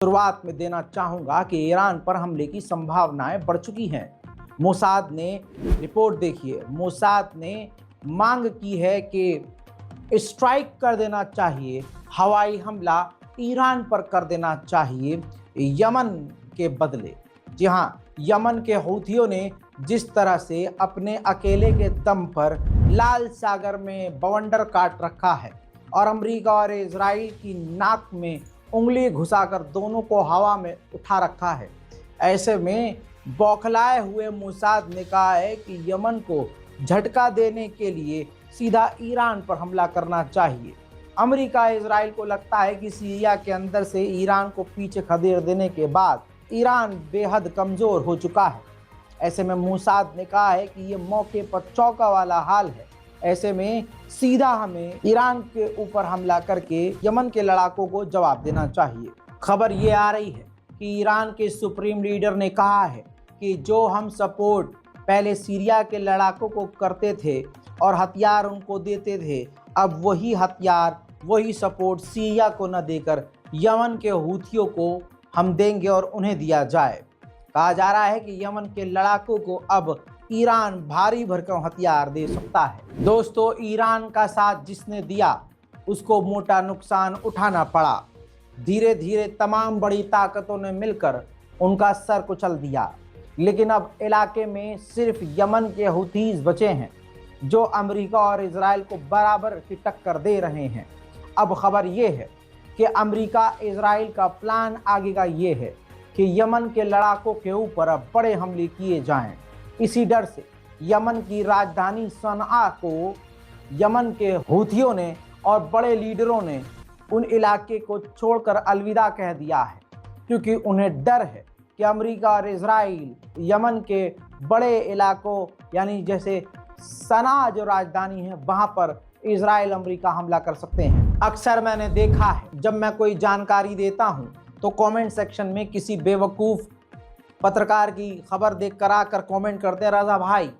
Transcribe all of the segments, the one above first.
शुरुआत में देना चाहूँगा कि ईरान पर हमले की संभावनाएं बढ़ चुकी हैं। मोसाद ने रिपोर्ट देखिए, मोसाद ने मांग की है कि स्ट्राइक कर देना चाहिए, हवाई हमला ईरान पर कर देना चाहिए यमन के बदले। जी हाँ, यमन के हूथियों ने जिस तरह से अपने अकेले के दम पर लाल सागर में बवंडर काट रखा है और अमेरिका और इजराइल की नाक में उंगली घुसाकर दोनों को हवा में उठा रखा है, ऐसे में बौखलाए हुए मोसाद ने कहा है कि यमन को झटका देने के लिए सीधा ईरान पर हमला करना चाहिए। अमेरिका इजराइल को लगता है कि सीरिया के अंदर से ईरान को पीछे खदेड़ देने के बाद ईरान बेहद कमज़ोर हो चुका है। ऐसे में मोसाद ने कहा है कि ये मौके पर चौका वाला हाल है, ऐसे में सीधा हमें ईरान के ऊपर हमला करके यमन के लड़ाकों को जवाब देना चाहिए। खबर ये आ रही है कि ईरान के सुप्रीम लीडर ने कहा है कि जो हम सपोर्ट पहले सीरिया के लड़ाकों को करते थे और हथियार उनको देते थे, अब वही हथियार वही सपोर्ट सीरिया को न देकर यमन के हूथियों को हम देंगे और उन्हें दिया जाए। कहा जा रहा है कि यमन के लड़ाकों को अब ईरान भारी भरकम हथियार दे सकता है। दोस्तों, ईरान का साथ जिसने दिया उसको मोटा नुकसान उठाना पड़ा। धीरे धीरे तमाम बड़ी ताकतों ने मिलकर उनका सर कुचल दिया, लेकिन अब इलाके में सिर्फ यमन के हूथीज बचे हैं जो अमेरिका और इजराइल को बराबर की टक्कर दे रहे हैं। अब खबर ये है कि अमेरिका इजराइल का प्लान आगे का ये है कि यमन के लड़ाकों के ऊपर अब बड़े हमले किए जाएं। इसी डर से यमन की राजधानी सनआ को यमन के हूथियों ने और बड़े लीडरों ने उन इलाके को छोड़कर अलविदा कह दिया है, क्योंकि उन्हें डर है कि अमेरिका और इजराइल यमन के बड़े इलाकों यानी जैसे सनआ जो राजधानी है वहाँ पर इजराइल अमेरिका हमला कर सकते हैं। अक्सर मैंने देखा है जब मैं कोई जानकारी देता हूँ तो कमेंट सेक्शन में किसी बेवकूफ़ पत्रकार की खबर देख कर आकर कमेंट करते हैं, रज़ा भाई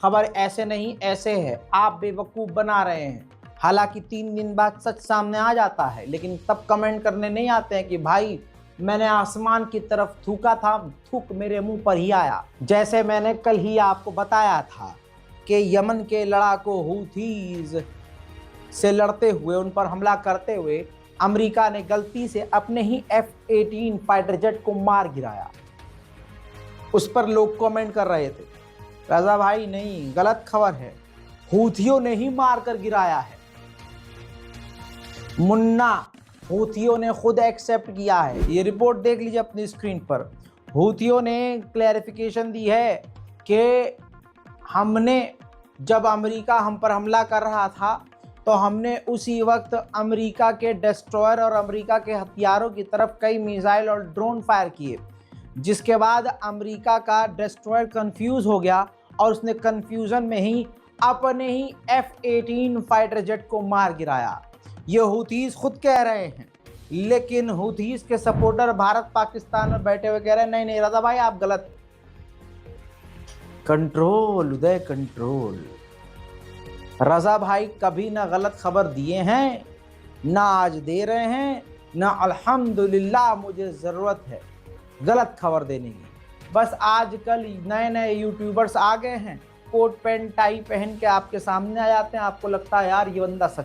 खबर ऐसे नहीं ऐसे है, आप बेवकूफ़ बना रहे हैं। हालांकि 3 दिन बाद सच सामने आ जाता है, लेकिन तब कमेंट करने नहीं आते हैं कि भाई मैंने आसमान की तरफ थूका था, थूक मेरे मुंह पर ही आया। जैसे मैंने कल ही आपको बताया था कि यमन के लड़ाकों हूथीज से लड़ते हुए उन पर हमला करते हुए अमेरिका ने गलती से अपने ही F-18 फाइटर जेट को मार गिराया। उस पर लोग कमेंट कर रहे थे, रज़ा भाई नहीं, गलत खबर है, हूथियों ने ही मार कर गिराया है। मुन्ना हूथियों ने खुद एक्सेप्ट किया है। ये रिपोर्ट देख लीजिए अपनी स्क्रीन पर। हूथियों ने क्लैरिफिकेशन दी है कि हमने जब अमेरिका हम पर हमला कर रहा था तो हमने उसी वक्त अमेरिका के डिस्ट्रॉयर और अमेरिका के हथियारों की तरफ कई मिसाइल और ड्रोन फायर किए, जिसके बाद अमेरिका का डिस्ट्रॉयर कंफ्यूज हो गया और उसने कंफ्यूजन में ही अपने ही F-18 फाइटर जेट को मार गिराया। ये हूथीज खुद कह रहे हैं, लेकिन हूथीज के सपोर्टर भारत पाकिस्तान में बैठे हुए कह रहे हैं नहीं नहीं रज़ा भाई आप गलत। कंट्रोल उदय कंट्रोल। रज़ा भाई कभी ना गलत खबर दिए हैं, ना आज दे रहे हैं, ना अल्हम्दुलिल्लाह मुझे ज़रूरत है गलत खबर देने की। बस आजकल नए नए यूट्यूबर्स आ गए हैं, कोट पैंट टाई पहन के आपके सामने आ जाते हैं, आपको लगता है यार ये बंदा सच्ची